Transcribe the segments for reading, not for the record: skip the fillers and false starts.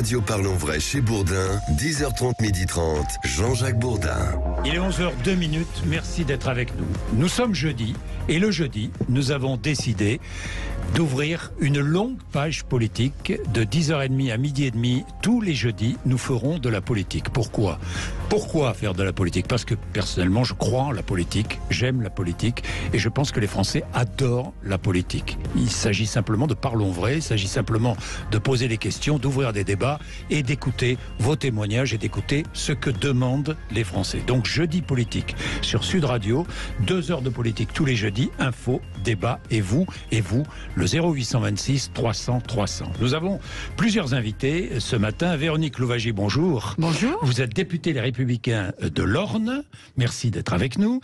Radio Parlons Vrai chez Bourdin, 10h30, 12h30, Jean-Jacques Bourdin. Il est 11h02. Merci d'être avec nous. Nous sommes jeudi, et le jeudi, nous avons décidé d'ouvrir une longue page politique de 10h30 à 12h30. Tous les jeudis, nous ferons de la politique. Pourquoi ? Pourquoi faire de la politique ? Parce que personnellement, je crois en la politique, j'aime la politique, et je pense que les Français adorent la politique. Il s'agit simplement de parlons vrai, il s'agit simplement de poser des questions, d'ouvrir des débats et d'écouter vos témoignages et d'écouter ce que demandent les Français. Donc jeudi politique sur Sud Radio, 2 heures de politique tous les jeudis, info, débat et vous, le 0826 300 300. Nous avons plusieurs invités ce matin. Véronique Louwagie, bonjour. Bonjour. Vous êtes députée Les Républicains de l'Orne. Merci d'être avec nous.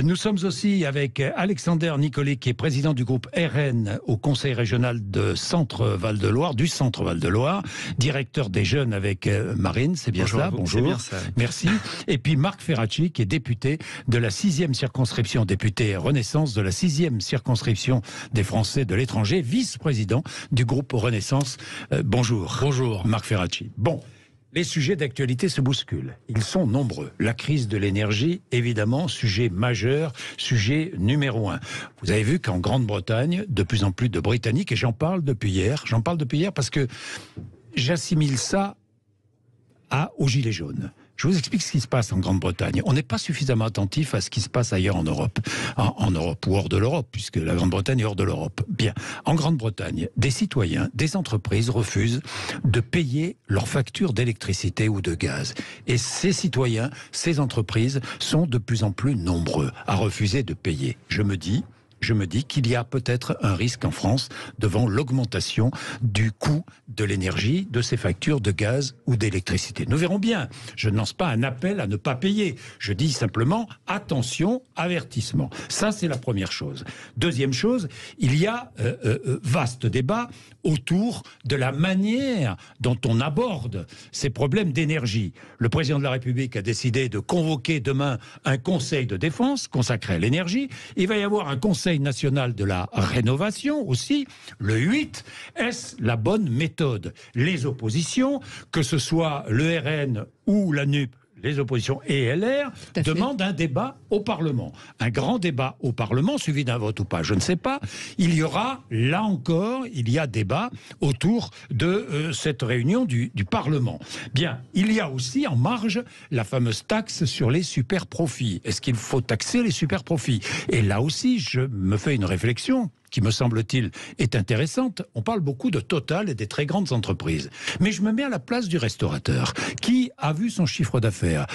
Nous sommes aussi avec Alexander Nicollet, qui est président du groupe RN au Conseil régional de Centre-Val de Loire, du Centre-Val de Loire, directeur des jeunes avec Marine, c'est bien bonjour ça. Bonjour. C'est bien ça. Merci. Et puis Marc Ferracci, qui est député de la 6e circonscription, député Renaissance de la 6e circonscription des Français de l'étranger, vice-président du groupe Renaissance. Bonjour. Bonjour. Marc Ferracci. Bon. Les sujets d'actualité se bousculent. Ils sont nombreux. La crise de l'énergie, évidemment, sujet majeur, sujet numéro 1. Vous avez vu qu'en Grande-Bretagne, de plus en plus de Britanniques, et j'en parle depuis hier parce que j'assimile ça aux Gilets jaunes. Je vous explique ce qui se passe en Grande-Bretagne. On n'est pas suffisamment attentif à ce qui se passe ailleurs en Europe. En Europe ou hors de l'Europe, puisque la Grande-Bretagne est hors de l'Europe. Bien. En Grande-Bretagne, des citoyens, des entreprises refusent de payer leurs factures d'électricité ou de gaz. Et ces citoyens, ces entreprises sont de plus en plus nombreux à refuser de payer. Je me dis qu'il y a peut-être un risque en France devant l'augmentation du coût de l'énergie, de ces factures de gaz ou d'électricité. Nous verrons bien. Je ne lance pas un appel à ne pas payer. Je dis simplement attention, avertissement. Ça, c'est la première chose. Deuxième chose, il y a vaste débat autour de la manière dont on aborde ces problèmes d'énergie. Le président de la République a décidé de convoquer demain un conseil de défense consacré à l'énergie. Il va y avoir un conseil national de la rénovation aussi, le 8. Est-ce la bonne méthode ? Les oppositions, que ce soit le RN ou la NUP, les oppositions et LR, demandent un débat au Parlement. Un grand débat au Parlement, suivi d'un vote ou pas, je ne sais pas. Il y aura, là encore, il y a débat autour de cette réunion du Parlement. Bien, il y a aussi en marge la fameuse taxe sur les super-profits. Est-ce qu'il faut taxer les super-profits ? Et là aussi, je me fais une réflexion qui, me semble-t-il, est intéressante. On parle beaucoup de Total et des très grandes entreprises. Mais je me mets à la place du restaurateur qui a vu son chiffre d'affaires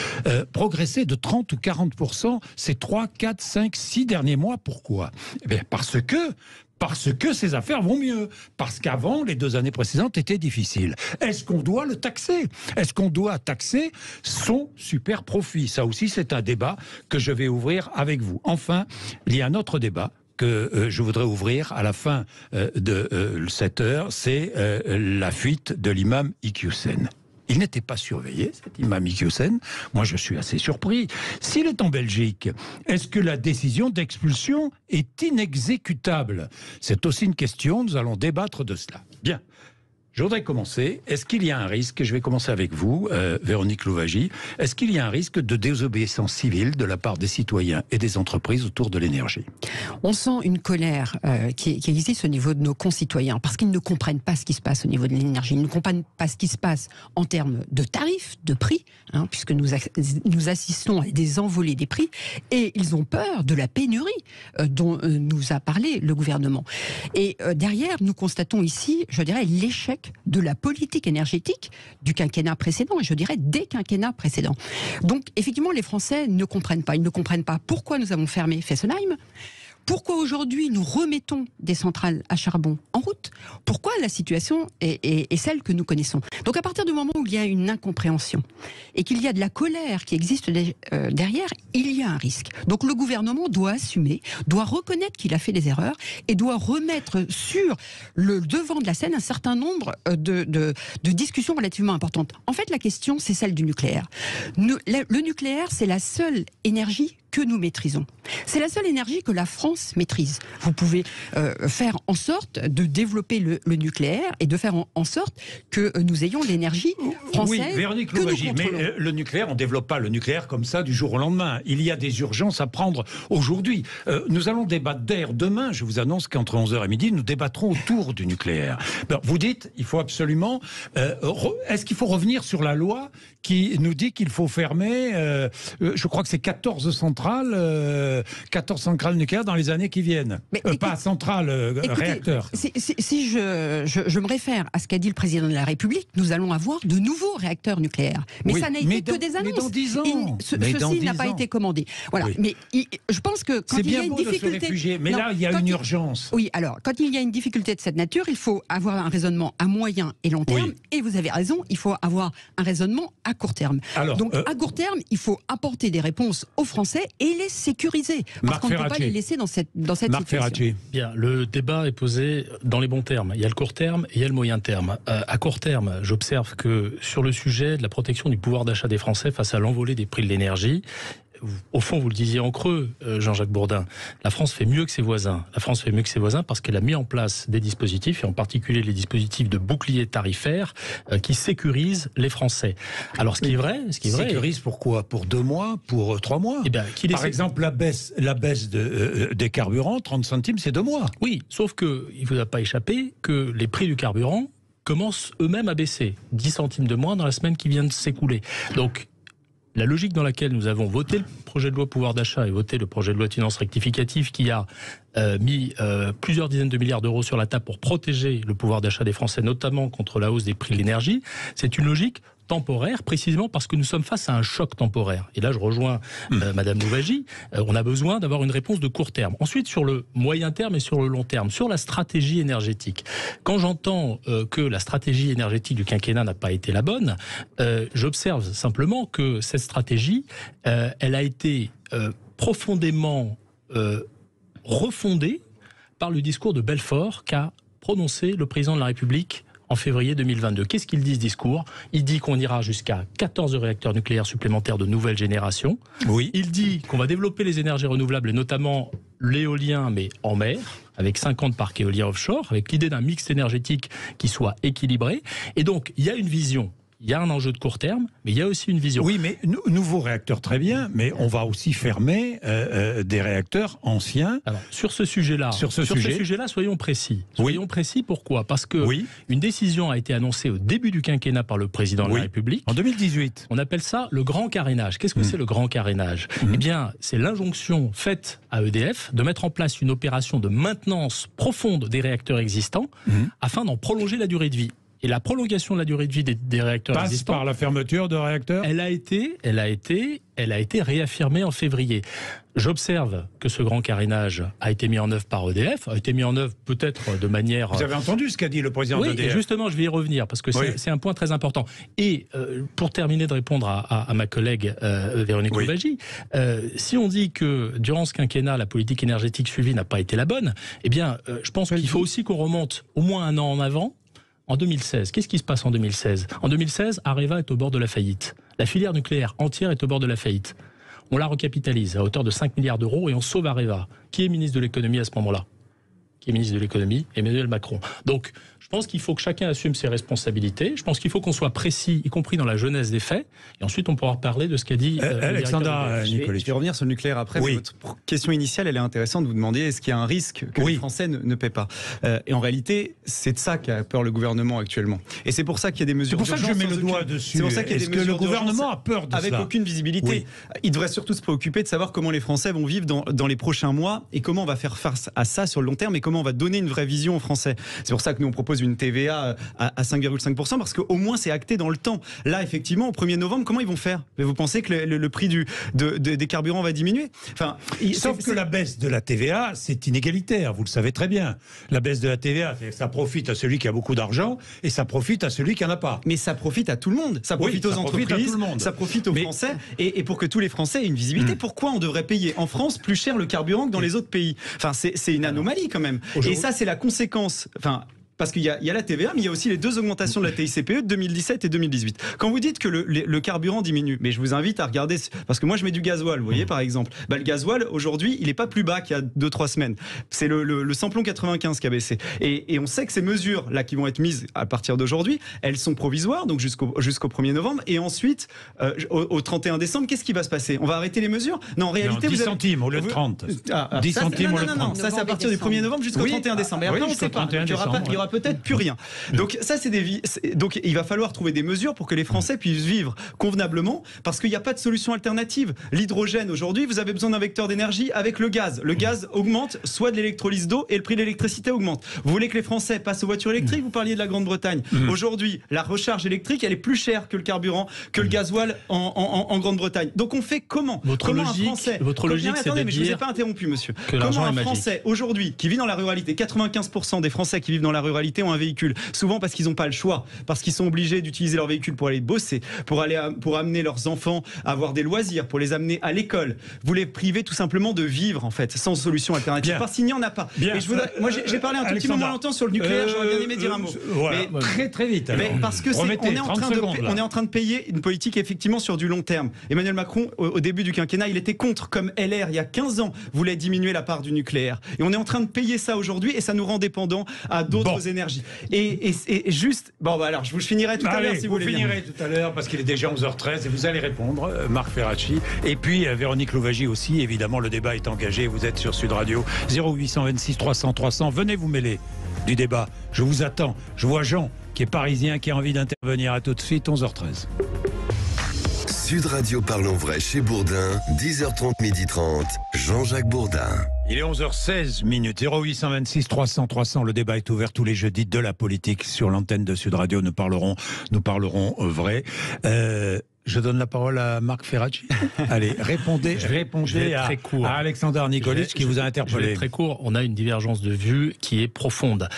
progresser de 30 ou 40% ces 3, 4, 5, 6 derniers mois. Pourquoi ? Eh bien, parce que ses affaires vont mieux. Parce qu'avant, les 2 années précédentes étaient difficiles. Est-ce qu'on doit le taxer ? Est-ce qu'on doit taxer son super profit ? Ça aussi, c'est un débat que je vais ouvrir avec vous. Enfin, il y a un autre débat que je voudrais ouvrir à la fin de cette heure, c'est la fuite de l'imam Iqiyoussen. Il n'était pas surveillé, cet imam Iqiyoussen. Moi, je suis assez surpris. S'il est en Belgique, est-ce que la décision d'expulsion est inexécutable ? C'est aussi une question, nous allons débattre de cela. Bien. Je voudrais commencer. Est-ce qu'il y a un risque, je vais commencer avec vous, Véronique Louwagie, est-ce qu'il y a un risque de désobéissance civile de la part des citoyens et des entreprises autour de l'énergie ? On sent une colère qui existe au niveau de nos concitoyens, parce qu'ils ne comprennent pas ce qui se passe au niveau de l'énergie. Ils ne comprennent pas ce qui se passe en termes de tarifs, de prix, puisque nous assistons à des envolées des prix, et ils ont peur de la pénurie dont nous a parlé le gouvernement. Et derrière, nous constatons ici, je dirais, l'échec de la politique énergétique du quinquennat précédent, et je dirais des quinquennats précédents. Donc, effectivement, les Français ne comprennent pas. Ils ne comprennent pas pourquoi nous avons fermé Fessenheim, pourquoi aujourd'hui nous remettons des centrales à charbon en route, pourquoi la situation est celle que nous connaissons. Donc, à partir du moment où il y a une incompréhension et qu'il y a de la colère qui existe derrière, il y a un risque. Donc, le gouvernement doit assumer, doit reconnaître qu'il a fait des erreurs et doit remettre sur le devant de la scène un certain nombre de discussions relativement importantes. En fait, la question, c'est celle du nucléaire. Le nucléaire, c'est la seule énergie que nous maîtrisons. C'est la seule énergie que la France maîtrise. Vous pouvez faire en sorte de développer le nucléaire et de faire en sorte que nous ayons l'énergie française. Oui, Véronique que nous Louwagie, mais contrôlons. le nucléaire, on ne développe pas le nucléaire comme ça du jour au lendemain. Il y a des urgences à prendre aujourd'hui. Nous allons débattre d'air demain. Je vous annonce qu'entre 11h et midi, nous débattrons autour du nucléaire. Alors, vous dites, il faut absolument... est-ce qu'il faut revenir sur la loi qui nous dit qu'il faut fermer, je crois que c'est 14 centrales nucléaires dans les années qui viennent. Mais pas centrales, réacteurs. Si je me réfère à ce qu'a dit le président de la République, nous allons avoir de nouveaux réacteurs nucléaires. Mais Oui, ça n'a mais été que des annonces. mais dans 10 ans. Ceci n'a pas été commandé. Voilà. Oui. Mais je pense que quand C'est il y a bien une beau de se difficulté... réfugier, mais Non, là, il y a une urgence. Oui, alors, quand il y a une difficulté de cette nature, il faut avoir un raisonnement à moyen et long terme. Oui. Et vous avez raison, il faut avoir un raisonnement à court terme. Alors, donc, à court terme, il faut apporter des réponses aux Français et les sécuriser. Parce Marc qu'on ne peut pas Ferracci. les laisser dans cette Marc situation. Ferracci. Bien, le débat est posé dans les bons termes. Il y a le court terme et il y a le moyen terme. À court terme, j'observe que sur le sujet de la protection du pouvoir d'achat des Français face à l'envolée des prix de l'énergie, au fond, vous le disiez en creux, Jean-Jacques Bourdin, la France fait mieux que ses voisins. La France fait mieux que ses voisins parce qu'elle a mis en place des dispositifs, et en particulier les dispositifs de bouclier tarifaire, qui sécurisent les Français. Alors, ce qui est vrai... Sécurise pourquoi ? Pour 2 mois ? Pour 3 mois ? Eh bien, Par exemple, la baisse des carburants, 30 centimes, c'est 2 mois. Oui, sauf qu'il ne vous a pas échappé que les prix du carburant commencent eux-mêmes à baisser. 10 centimes de moins dans la semaine qui vient de s'écouler. Donc, la logique dans laquelle nous avons voté le projet de loi pouvoir d'achat et voté le projet de loi de finances rectificative qui a mis plusieurs dizaines de milliards d'euros sur la table pour protéger le pouvoir d'achat des Français, notamment contre la hausse des prix de l'énergie, c'est une logique temporaire, précisément parce que nous sommes face à un choc temporaire. Et là, je rejoins Madame Louwagie, on a besoin d'avoir une réponse de court terme. Ensuite, sur le moyen terme et sur le long terme, sur la stratégie énergétique. Quand j'entends que la stratégie énergétique du quinquennat n'a pas été la bonne, j'observe simplement que cette stratégie, elle a été profondément refondée par le discours de Belfort qu'a prononcé le président de la République en février 2022. Qu'est-ce qu'il dit, ce discours ? Il dit qu'on ira jusqu'à 14 réacteurs nucléaires supplémentaires de nouvelle génération. Oui. Il dit qu'on va développer les énergies renouvelables, et notamment l'éolien, mais en mer, avec 50 parcs éoliens offshore, avec l'idée d'un mix énergétique qui soit équilibré. Et donc, il y a une vision. Il y a un enjeu de court terme, mais il y a aussi une vision. Oui, mais nouveaux réacteurs, très bien, mais on va aussi fermer des réacteurs anciens. Alors, sur ce sujet-là, soyons précis. Soyons précis, pourquoi ? Parce que une décision a été annoncée au début du quinquennat par le président de la République. En 2018. On appelle ça le grand carénage. Qu'est-ce que c'est le grand carénage ? Eh bien, c'est l'injonction faite à EDF de mettre en place une opération de maintenance profonde des réacteurs existants afin d'en prolonger la durée de vie. Et la prolongation de la durée de vie des réacteurs passe existants, par la fermeture de réacteurs. elle a été réaffirmée en février. J'observe que ce grand carénage a été mis en œuvre par EDF, a été mis en œuvre peut-être de manière... Vous avez entendu ce qu'a dit le président d'EDF ? Oui, et justement, je vais y revenir, parce que c'est un point très important. Et pour terminer de répondre à ma collègue Véronique Louwagie, si on dit que durant ce quinquennat, la politique énergétique suivie n'a pas été la bonne, eh bien, je pense qu'il faut aussi qu'on remonte au moins un an en avant. En 2016, qu'est-ce qui se passe en 2016 ? En 2016, Areva est au bord de la faillite. La filière nucléaire entière est au bord de la faillite. On la recapitalise à hauteur de 5 milliards d'euros et on sauve Areva. Qui est ministre de l'économie à ce moment-là ? Qui est ministre de l'économie ? Emmanuel Macron. Donc, je pense qu'il faut que chacun assume ses responsabilités. Je pense qu'il faut qu'on soit précis, y compris dans la genèse des faits. Et ensuite, on pourra parler de ce qu'a dit Alexandra Nicolet. Je vais revenir sur le nucléaire après. Mais votre question initiale, elle est intéressante. Vous demandez est-ce qu'il y a un risque que les Français ne paient pas. Et en réalité, c'est de ça qu'a peur le gouvernement actuellement. Et c'est pour ça qu'il y a des mesures d'urgence. C'est pour ça que je mets le doigt dessus. C'est pour ça qu'il y a des mesures le gouvernement a peur de avec cela. aucune visibilité. Il devrait surtout se préoccuper de savoir comment les Français vont vivre dans les prochains mois et comment on va faire face à ça sur le long terme et comment on va donner une vraie vision aux Français. C'est pour ça que nous on propose une TVA à 5,5% parce qu'au moins c'est acté dans le temps. Là effectivement au 1er novembre comment ils vont faire ? Vous pensez que le prix des carburants va diminuer ? Sauf que la baisse de la TVA c'est inégalitaire, vous le savez très bien. La baisse de la TVA ça profite à celui qui a beaucoup d'argent et ça profite à celui qui n'en a pas. Mais ça profite à tout le monde, ça profite aux entreprises, ça profite aux Français et pour que tous les Français aient une visibilité, pourquoi on devrait payer en France plus cher le carburant que dans les autres pays ? C'est une anomalie quand même. Et ça c'est la conséquence, parce qu'il y a la TVA, mais il y a aussi les 2 augmentations de la TICPE de 2017 et 2018. Quand vous dites que le carburant diminue, mais je vous invite à regarder, parce que moi je mets du gasoil, vous voyez par exemple, le gasoil aujourd'hui il n'est pas plus bas qu'il y a 2-3 semaines. C'est le samplon 95 qui a baissé. Et on sait que ces mesures là qui vont être mises à partir d'aujourd'hui, elles sont provisoires, donc jusqu'au 1er novembre, et ensuite au 31 décembre, qu'est-ce qui va se passer? On va arrêter les mesures? Non, en réalité, 10 centimes au lieu de 30. 10 centimes au lieu de 30. Ça c'est à partir du 1er novembre jusqu'au 31 décembre. Et après on ne sait pas. Il y aura peut-être plus rien. Donc ça c'est donc il va falloir trouver des mesures pour que les Français puissent vivre convenablement, parce qu'il n'y a pas de solution alternative. L'hydrogène aujourd'hui, vous avez besoin d'un vecteur d'énergie avec le gaz. Le gaz augmente, soit de l'électrolyse d'eau, et le prix de l'électricité augmente. Vous voulez que les Français passent aux voitures électriques? Vous parliez de la Grande-Bretagne. Aujourd'hui, la recharge électrique, elle est plus chère que le carburant, que le gasoil en Grande-Bretagne. Donc on fait comment? Votre logique, c'est de mais je vous ai pas interrompu, monsieur. Comment un Français aujourd'hui qui vit dans la ruralité, 95% des Français qui vivent dans la ruralité ont un véhicule, souvent parce qu'ils n'ont pas le choix, parce qu'ils sont obligés d'utiliser leur véhicule pour aller bosser, pour amener leurs enfants à avoir des loisirs, pour les amener à l'école. Vous les privez tout simplement de vivre en fait, sans solution alternative, parce qu'il n'y en a pas. Bien. Et moi j'ai parlé un tout petit moment longtemps sur le nucléaire, j'aurais bien aimé dire un mot. Voilà. Mais très vite. Alors. Mais parce que on est en train de payer une politique effectivement sur du long terme. Emmanuel Macron, au début du quinquennat, il était contre, comme LR il y a 15 ans, voulait diminuer la part du nucléaire. Et on est en train de payer ça aujourd'hui, et ça nous rend dépendants à d'autres énergies. Et juste, alors je finirai tout à l'heure si vous voulez. Vous finirez tout à l'heure parce qu'il est déjà 11h13 et vous allez répondre, Marc Ferracci. Et puis Véronique Louwagie aussi, évidemment, le débat est engagé. Vous êtes sur Sud Radio, 0826 300 300. Venez vous mêler du débat. Je vous attends. Je vois Jean, qui est parisien, qui a envie d'intervenir. À tout de suite, 11h13. Sud Radio Parlons Vrai chez Bourdin, 10h30, 12h30, Jean-Jacques Bourdin. Il est 11h16 minutes, 0826 300 300. Le débat est ouvert tous les jeudis de la politique sur l'antenne de Sud Radio. Nous parlerons vrai. Je donne la parole à Marc Ferracci. Allez, répondez à Alexander Nikolic qui vous a interpellé. Je vais être très court. On a une divergence de vue qui est profonde.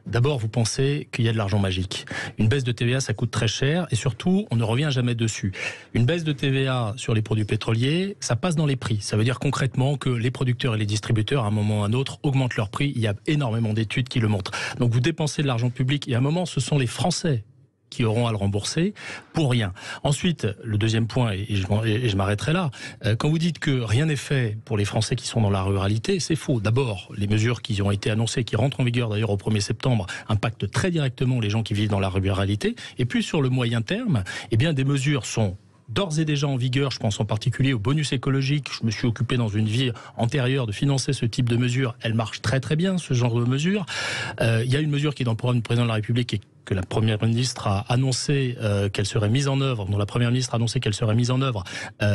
D'abord, vous pensez qu'il y a de l'argent magique. Une baisse de TVA, ça coûte très cher et surtout, on ne revient jamais dessus. Une baisse de TVA sur les produits pétroliers, ça passe dans les prix. Ça veut dire concrètement que les producteurs et les distributeurs, à un moment ou à un autre, augmentent leurs prix. Il y a énormément d'études qui le montrent. Donc vous dépensez de l'argent public et à un moment, ce sont les Français qui auront à le rembourser pour rien. Ensuite, le deuxième point, et je m'arrêterai là, quand vous dites que rien n'est fait pour les Français qui sont dans la ruralité, c'est faux. D'abord, les mesures qui ont été annoncées, qui rentrent en vigueur d'ailleurs au 1er septembre, impactent très directement les gens qui vivent dans la ruralité. Et puis sur le moyen terme, eh bien, des mesures sont d'ores et déjà en vigueur. Je pense en particulier au bonus écologique. Je me suis occupé dans une vie antérieure de financer ce type de mesures. Elle marche très très bien, ce genre de mesures. Il y a une mesure qui est dans le programme du président de la République et que la Première ministre a annoncé qu'elle serait mise en œuvre, dont la Première ministre a annoncé qu'elle serait mise en œuvre,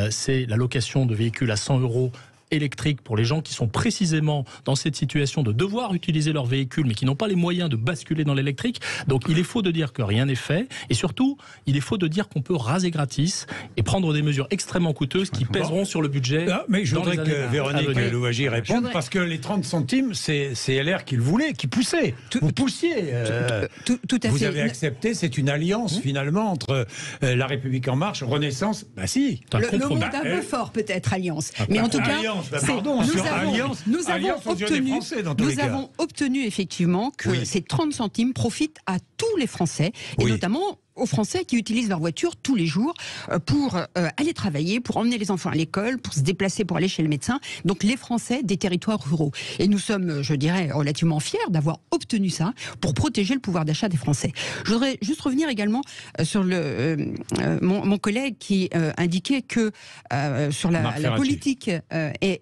c'est la location de véhicules à 100 € électrique pour les gens qui sont précisément dans cette situation de devoir utiliser leur véhicule mais qui n'ont pas les moyens de basculer dans l'électrique. Donc il est faux de dire que rien n'est fait et surtout il est faux de dire qu'on peut raser gratis et prendre des mesures extrêmement coûteuses qui pèseront sur le budget. Mais je voudrais que Véronique Louwagie réponde parce que les 30 centimes c'est LR qui le voulait, qui poussait. Vous poussiez. Tout à vous fait. avez accepté, c'est une alliance finalement entre La République En Marche, Renaissance. Bah si. Le mot est un peu fort peut-être, alliance. Mais en tout cas, nous avons obtenu effectivement que ces 30 centimes profitent à tous les Français, et notamment aux Français qui utilisent leur voiture tous les jours pour aller travailler, pour emmener les enfants à l'école, pour se déplacer, pour aller chez le médecin. Donc les Français des territoires ruraux. Et nous sommes, je dirais, relativement fiers d'avoir obtenu ça pour protéger le pouvoir d'achat des Français. Je voudrais juste revenir également sur mon collègue qui indiquait que sur la politique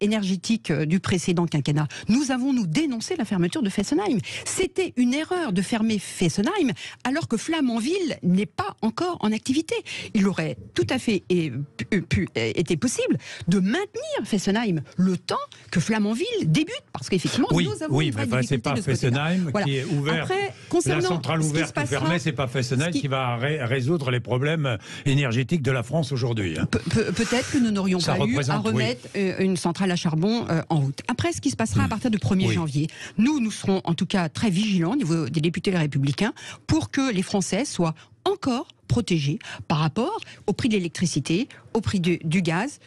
énergétique du précédent quinquennat, nous avons dénoncé la fermeture de Fessenheim. C'était une erreur de fermer Fessenheim alors que Flamanville n'est pas encore en activité. Il aurait tout à fait été possible de maintenir Fessenheim le temps que Flamanville débute, parce qu'effectivement nous avons une vraie difficulté c'est pas de ce Fessenheim qui est ouvert. Après, la centrale ouverte ou fermée, c'est pas Fessenheim qui va résoudre les problèmes énergétiques de la France aujourd'hui. Peut-être que nous n'aurions pas eu à remettre une centrale à charbon en route. Après, ce qui se passera à partir du 1er janvier, nous serons en tout cas très vigilants au niveau des députés Les Républicains pour que les Français soient encore protégés par rapport au prix de l'électricité, au prix du gaz,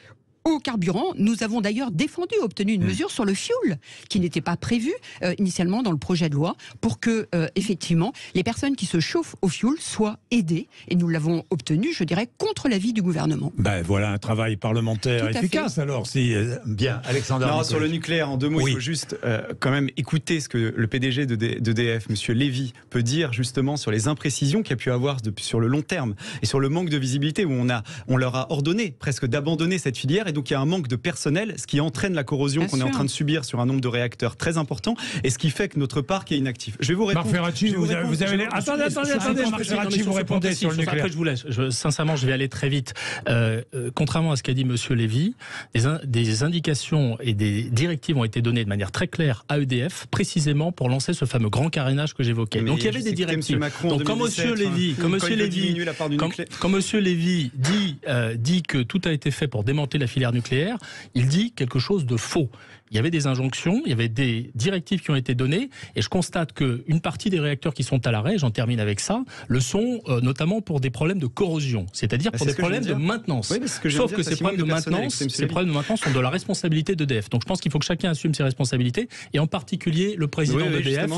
au carburant. Nous avons d'ailleurs obtenu une mesure sur le fioul qui n'était pas prévue initialement dans le projet de loi pour que, effectivement, les personnes qui se chauffent au fioul soient aidées. Et nous l'avons obtenu, je dirais, contre l'avis du gouvernement. Ben voilà un travail parlementaire efficace alors. Si, bien, Alexandre. Non, sur le nucléaire, en 2 mots, il faut juste quand même écouter ce que le PDG d'EDF, M. Lévy, peut dire justement sur les imprécisions qu'il y a pu avoir sur le long terme et sur le manque de visibilité où on leur a ordonné presque d'abandonner cette filière et donc il y a un manque de personnel, ce qui entraîne la corrosion qu'on est en train de subir sur un nombre de réacteurs très important et ce qui fait que notre parc est inactif. Je vais vous répondre. Marc Ferracci, vous avez... Attendez, Marc Ferracci, vous répondez sur le nucléaire. Après, je vous laisse. Sincèrement, je vais aller très vite. Contrairement à ce qu'a dit Monsieur Lévy, des indications et des directives ont été données de manière très claire à EDF, précisément pour lancer ce fameux grand carénage que j'évoquais. Donc il y avait des directives. Donc quand Monsieur Lévy dit que tout a été fait pour démanteler la filière nucléaire, il dit quelque chose de faux. Il y avait des injonctions, il y avait des directives qui ont été données, et je constate qu'une partie des réacteurs qui sont à l'arrêt, j'en termine avec ça, le sont notamment pour des problèmes de corrosion, c'est-à-dire pour des problèmes de maintenance. Oui, sauf que ces problèmes de maintenance sont de la responsabilité d'EDF. Donc je pense qu'il faut que chacun assume ses responsabilités, et en particulier le président d'EDF.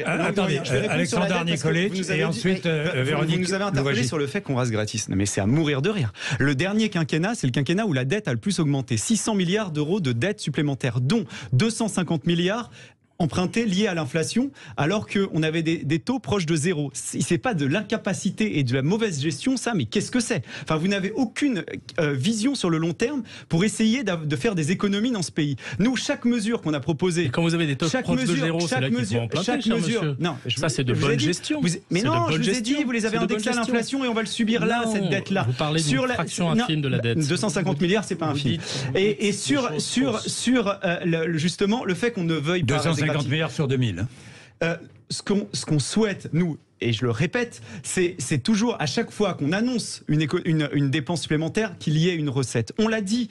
Attendez, Alexandre Nicolet, et ensuite Véronique. Vous nous avez interpellé sur le fait qu'on rase gratis. Non, mais c'est à mourir de rire. Le dernier quinquennat, c'est le quinquennat où la dette a le plus augmenté. 600 milliards d'euros de dette supplémentaire, dont 250 milliards empruntés liés à l'inflation, alors qu'on avait des taux proches de zéro. C'est pas de l'incapacité et de la mauvaise gestion, ça, mais qu'est-ce que c'est? Enfin, vous n'avez aucune vision sur le long terme pour essayer de faire des économies dans ce pays. Nous, chaque mesure qu'on a proposée... Et quand vous avez des taux proches de zéro, c'est là qu'il faut en planter, cher monsieur. Non, ça, c'est de bonne gestion. Mais non, je vous ai dit, vous les avez indexés à l'inflation et on va le subir là, cette dette-là. Vous parlez d'une fraction infime de la dette. 250 milliards, c'est pas infime. Et sur justement, le fait qu'on ne veuille pas... 250 milliards sur 2000. Ce qu'on souhaite, nous, et je le répète, c'est toujours à chaque fois qu'on annonce une dépense supplémentaire qu'il y ait une recette. On l'a dit,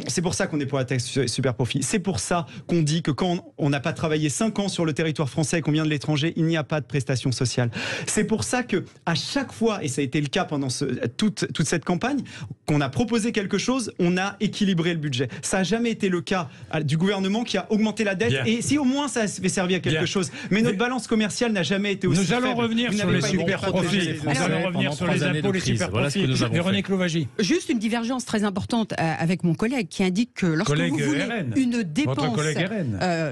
c'est pour ça qu'on est pour la taxe super profit. C'est pour ça qu'on dit que quand on n'a pas travaillé 5 ans sur le territoire français et qu'on vient de l'étranger, il n'y a pas de prestations sociales. C'est pour ça que à chaque fois, et ça a été le cas pendant toute cette campagne, qu'on a proposé quelque chose, on a équilibré le budget. Ça n'a jamais été le cas du gouvernement qui a augmenté la dette. Bien. Et si au moins ça avait servi à quelque chose. Mais notre balance commerciale n'a jamais été aussi faible. Nous allons revenir sur les super profits. Nous allons revenir sur les impôts, les super profits. Véronique Louwagie. Juste une divergence très importante avec mon collègue qui indique que lorsque vous voulez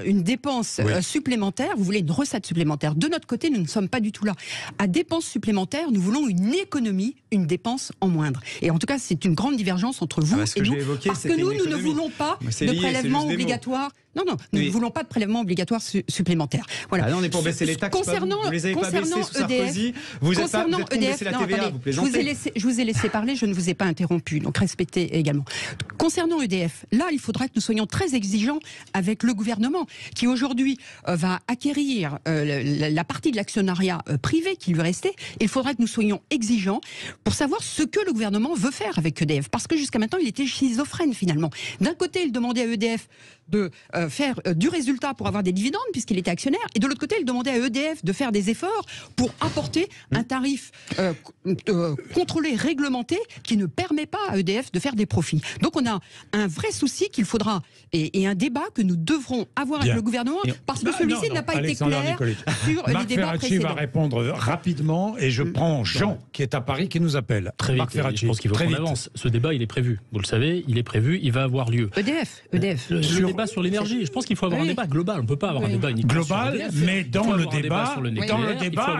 une dépense supplémentaire, vous voulez une recette supplémentaire. De notre côté, nous ne sommes pas du tout là. À dépenses supplémentaires, nous voulons une économie, une dépense en moindre. Et en tout cas, c'est une grande divergence entre vous et nous. Parce que nous ne voulons pas de prélèvement obligatoire. Non, nous ne voulons pas de prélèvement obligatoire supplémentaire. Voilà. Ah non, on est pour baisser les taxes. Vous les avez pas baissées sous Sarkozy. Vous êtes pas baissé la TVA, vous plaisantez. Je vous ai laissé parler, je ne vous ai pas interrompu, donc respectez également. Concernant EDF, là, il faudra que nous soyons très exigeants avec le gouvernement, qui aujourd'hui va acquérir la partie de l'actionnariat privé qui lui restait. Il faudra que nous soyons exigeants pour savoir ce que le gouvernement veut faire avec EDF, parce que jusqu'à maintenant, il était schizophrène finalement. D'un côté, il demandait à EDF de faire du résultat pour avoir des dividendes puisqu'il était actionnaire, et de l'autre côté il demandait à EDF de faire des efforts pour apporter un tarif contrôlé, réglementé, qui ne permet pas à EDF de faire des profits. Donc on a un vrai souci qu'il faudra, et un débat que nous devrons avoir avec le gouvernement, parce que celui-ci n'a pas été clair sur les débats précédents. Va répondre rapidement, et je prends Jean qui est à Paris qui nous appelle. Très vite, je pense qu'il faut qu'on avance. Ce débat il est prévu, vous le savez, il est prévu, il va avoir lieu. EDF. Le débat sur l'énergie, je pense qu'il faut avoir un débat global, on ne peut pas avoir un débat uniquement global, mais dans le débat,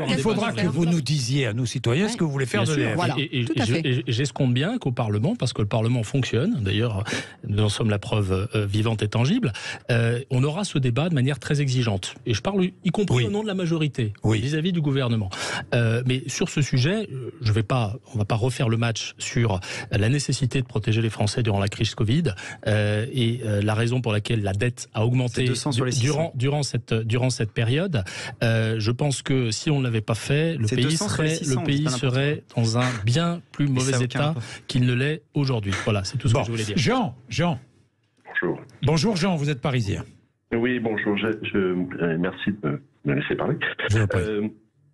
il faudra que vous nous disiez à nous citoyens ce que vous voulez faire de l'EDF. Voilà, et j'escompte bien qu'au Parlement, parce que le Parlement fonctionne, d'ailleurs nous en sommes la preuve vivante et tangible, on aura ce débat de manière très exigeante. Et je parle y compris au nom de la majorité, vis-à-vis du gouvernement. Mais sur ce sujet, on ne va pas refaire le match sur la nécessité de protéger les Français durant la crise Covid et la raison pour laquelle la dette a augmenté durant cette période. Je pense que si on ne l'avait pas fait, le pays serait dans un bien plus mauvais état qu'il ne l'est aujourd'hui. Voilà, c'est tout ce que je voulais dire. Jean. Bonjour. Bonjour Jean, vous êtes parisien. Oui, bonjour. Merci de me laisser parler.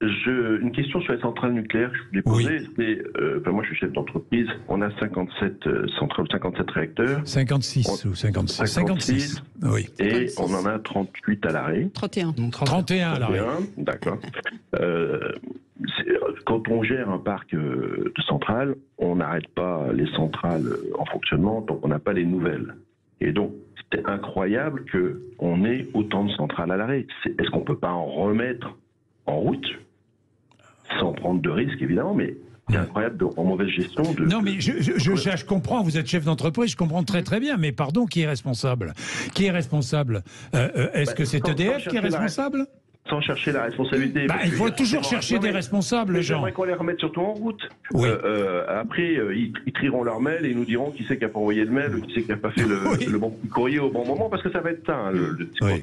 Une question sur les centrales nucléaires que je voulais poser, c'est, moi je suis chef d'entreprise, on a 57 centrales, 57 réacteurs. 56 ou 56 56, oui. Et on en a 38 à l'arrêt. 31. 31 à l'arrêt. D'accord. Quand on gère un parc de centrales, on n'arrête pas les centrales en fonctionnement tant qu'on n'a pas les nouvelles. Et donc, c'est incroyable qu'on ait autant de centrales à l'arrêt. Est-ce qu'on ne peut pas en remettre en route, sans prendre de risques, évidemment, mais c'est incroyable en mauvaise gestion. Non, mais je comprends, vous êtes chef d'entreprise, je comprends très très bien, mais pardon, qui est responsable? Qui est responsable? Est-ce que c'est EDF qui est responsable? Sans chercher la responsabilité. Il faut toujours chercher des responsables, Jean. J'aimerais qu'on les remette surtout en route. Oui. Après, ils trieront leur mail et ils nous diront qui c'est qui n'a pas envoyé le mail ou qui c'est qui n'a pas fait le bon courrier au bon moment, parce que ça va être ça.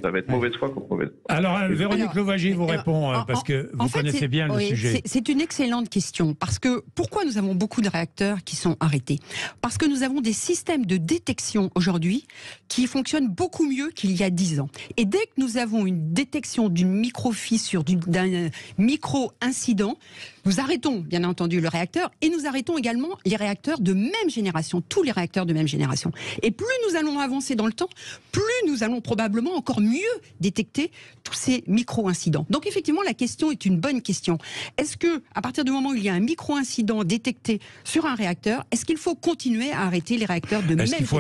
Ça va être mauvaise foi contre mauvaise foi. Alors, Véronique Louwagie vous répond, parce que vous connaissez bien le sujet. C'est une excellente question, parce que pourquoi nous avons beaucoup de réacteurs qui sont arrêtés? Parce que nous avons des systèmes de détection aujourd'hui qui fonctionnent beaucoup mieux qu'il y a 10 ans. Et dès que nous avons une détection d'une micro-fissure, d'un micro-incident, nous arrêtons bien entendu le réacteur et nous arrêtons également les réacteurs de même génération, tous les réacteurs de même génération. Et plus nous allons avancer dans le temps, plus nous allons probablement encore mieux détecter tous ces micro-incidents. Donc effectivement, la question est une bonne question. Est-ce que, à partir du moment où il y a un micro-incident détecté sur un réacteur, est-ce qu'il faut continuer à arrêter les réacteurs de même génération?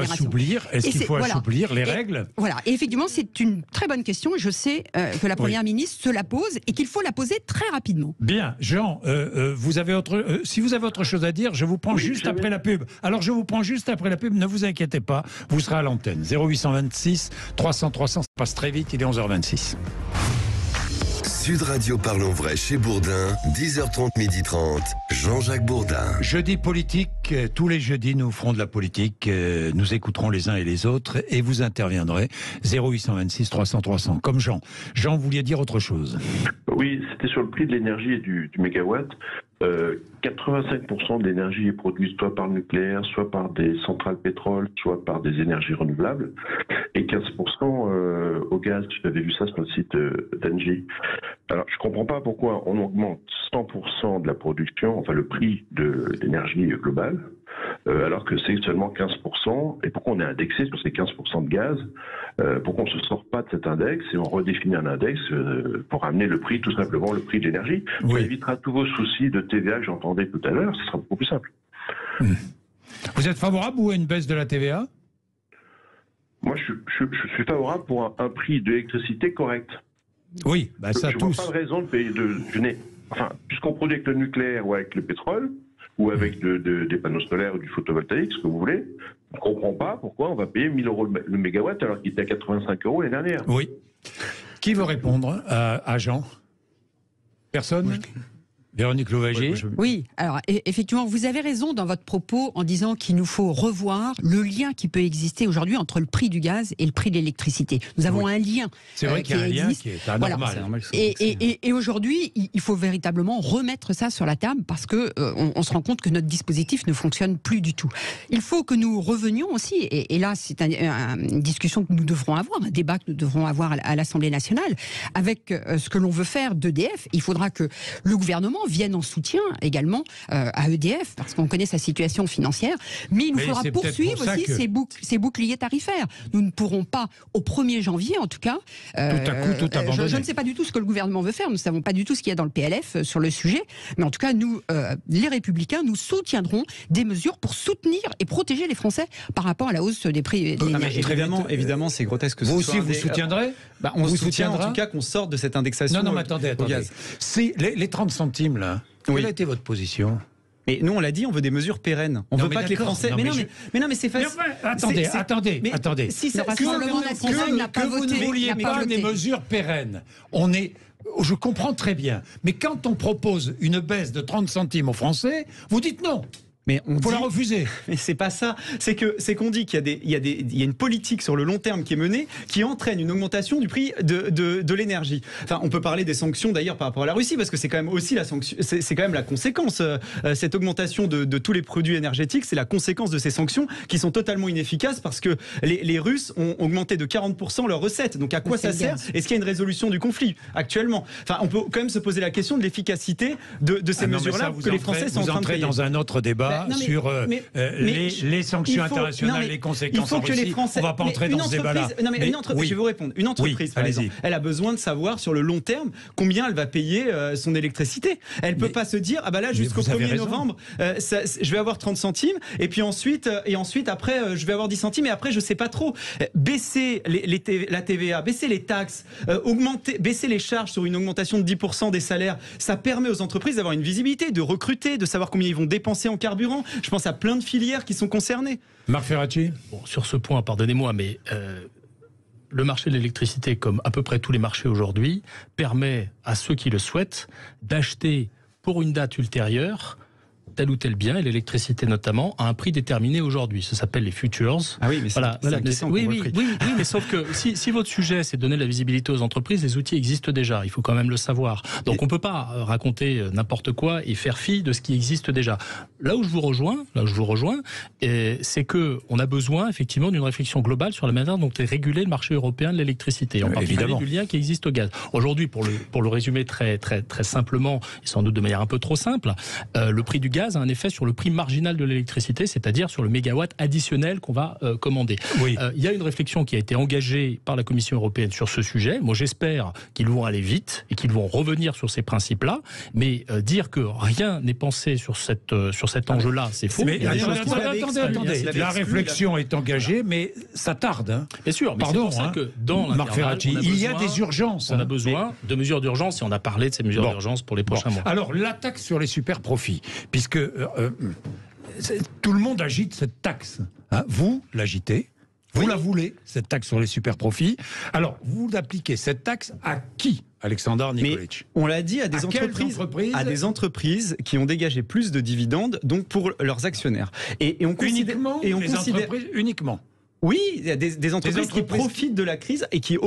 Est-ce qu'il faut assouplir les règles? Voilà. Et effectivement, c'est une très bonne question. Et je sais que la Première ministre se la pose et qu'il faut la poser très rapidement. Bien, Jean, si vous avez autre chose à dire, je vous prends juste après la pub. Alors je vous prends juste après la pub, ne vous inquiétez pas, vous serez à l'antenne. 0826 300 300, ça passe très vite, il est 11h26. Sud Radio Parlons Vrai chez Bourdin, 10h30, 12h30, Jean-Jacques Bourdin. Jeudi politique, tous les jeudis nous ferons de la politique, nous écouterons les uns et les autres et vous interviendrez. 0826 300 300, comme Jean. Jean, vous vouliez dire autre chose? Oui, c'était sur le prix de l'énergie et du mégawatt. 85% de l'énergie est produite soit par le nucléaire, soit par des centrales pétrole, soit par des énergies renouvelables, et 15% au gaz. J'avais vu ça sur le site d'Engie. Alors, je comprends pas pourquoi on augmente 100% de la production, enfin le prix de l'énergie globale, alors que c'est seulement 15%, et pourquoi on est indexé sur ces 15% de gaz, pourquoi on ne se sort pas de cet index et on redéfinit un index pour amener le prix, tout simplement le prix de l'énergie. Oui. Ça évitera tous vos soucis de TVA que j'entendais tout à l'heure, ce sera beaucoup plus simple. Vous êtes favorable ou à une baisse de la TVA? Moi, je suis favorable pour un prix de l'électricité correct. Oui, bah ça je tous. Je vois pas de raison de payer enfin, puisqu'on produit avec le nucléaire ou avec le pétrole, ou avec des panneaux solaires ou du photovoltaïque, ce que vous voulez, on ne comprend pas pourquoi on va payer 1 000 € le mégawatt alors qu'il était à 85 € l'année dernière. Oui. Qui veut répondre à Jean? Personne? Véronique Louwagie. Oui, alors effectivement, vous avez raison dans votre propos en disant qu'il nous faut revoir le lien qui peut exister aujourd'hui entre le prix du gaz et le prix de l'électricité. Nous avons un lien. C'est vrai qu'il y a un lien qui est anormal. Voilà. Et aujourd'hui, il faut véritablement remettre ça sur la table parce que on se rend compte que notre dispositif ne fonctionne plus du tout. Il faut que nous revenions aussi, et là c'est une discussion que nous devrons avoir, un débat que nous devrons avoir à l'Assemblée nationale, avec ce que l'on veut faire d'EDF. Il faudra que le gouvernement viennent en soutien également à EDF, parce qu'on connaît sa situation financière, mais il nous faudra poursuivre aussi ces boucliers tarifaires. Nous ne pourrons pas, au 1er janvier en tout cas, tout à coup, tout abandonner. Je ne sais pas du tout ce que le gouvernement veut faire, nous ne savons pas du tout ce qu'il y a dans le PLF sur le sujet, mais en tout cas, nous, les Républicains, nous soutiendrons des mesures pour soutenir et protéger les Français par rapport à la hausse des prix de l'énergie. Évidemment, c'est grotesque. Vous aussi, vous soutiendrez? On soutient en tout cas qu'on sorte de cette indexation. Non, mais attendez. Si les 30 centimes, là, quelle a été votre position? Mais nous, on l'a dit, on veut des mesures pérennes. On ne veut pas que les Français. Mais non, mais c'est facile. Attendez. Si le Rassemblement national n'a pas voté, vous ne vouliez pas des mesures pérennes. Je comprends très bien. Mais quand on propose une baisse de 30 centimes aux Français, vous dites non. Mais on faut la refuser. Mais c'est pas ça. C'est qu'on dit qu'il y a une politique sur le long terme qui est menée, qui entraîne une augmentation du prix de l'énergie. Enfin, on peut parler des sanctions d'ailleurs par rapport à la Russie, parce que c'est quand même aussi c'est quand même la conséquence. Cette augmentation de tous les produits énergétiques, c'est la conséquence de ces sanctions qui sont totalement inefficaces, parce que les Russes ont augmenté de 40% leurs recettes. Donc à quoi ça sert? Est-ce qu'il y a une résolution du conflit actuellement? Enfin, on peut quand même se poser la question de l'efficacité de ces mesures-là que les Français sont en train de payer. Dans un autre débat. Sur les sanctions internationales, les conséquences en Russie. On ne va pas entrer dans ce débat-là. Je vais vous répondre. Une entreprise, par exemple, elle a besoin de savoir sur le long terme combien elle va payer son électricité. Elle ne peut pas se dire, ah bah là, jusqu'au 1er novembre, je vais avoir 30 centimes, et puis ensuite après, je vais avoir 10 centimes, et après, je ne sais pas trop. Baisser la TVA, baisser les taxes, baisser les charges sur une augmentation de 10% des salaires, ça permet aux entreprises d'avoir une visibilité, de recruter, de savoir combien ils vont dépenser en carburant. Je pense à plein de filières qui sont concernées. Marc Ferracci. Bon, sur ce point, pardonnez-moi, mais le marché de l'électricité, comme à peu près tous les marchés aujourd'hui, permet à ceux qui le souhaitent d'acheter pour une date ultérieure tel ou tel bien, et l'électricité notamment, à un prix déterminé aujourd'hui. Ça s'appelle les futures. Ah oui, mais voilà, oui, mais sauf que si votre sujet, c'est de donner de la visibilité aux entreprises, les outils existent déjà. Il faut quand même le savoir. Donc on ne peut pas raconter n'importe quoi et faire fi de ce qui existe déjà. Là où je vous rejoins, c'est qu'on a besoin effectivement d'une réflexion globale sur la manière dont est régulé le marché européen de l'électricité. En particulier du lien qui existe au gaz. Aujourd'hui, pour le résumer très simplement, et sans doute de manière un peu trop simple, le prix du gaz a un effet sur le prix marginal de l'électricité, c'est-à-dire sur le mégawatt additionnel qu'on va commander. Oui. Il y a une réflexion qui a été engagée par la Commission européenne sur ce sujet. Moi, j'espère qu'ils vont aller vite et qu'ils vont revenir sur ces principes-là. Mais dire que rien n'est pensé sur cet enjeu-là, c'est faux. Mais attendez. La réflexion est engagée, mais ça tarde. Hein. Bien sûr. Mais pardon, c'est pour ça que dans Marc Ferracci, il y a des urgences. On a besoin de mesures d'urgence, et on a parlé de ces mesures d'urgence pour les prochains mois. Alors, la taxe sur les super profits, puisque tout le monde agite cette taxe. Hein. Vous l'agitez, vous la voulez, cette taxe sur les super profits. Alors, vous appliquez cette taxe à qui, Alexandre Nikolic? On l'a dit, à des entreprises qui ont dégagé plus de dividendes, donc pour leurs actionnaires. Et on considère uniquement. Oui, il y a des entreprises qui profitent de la crise et qui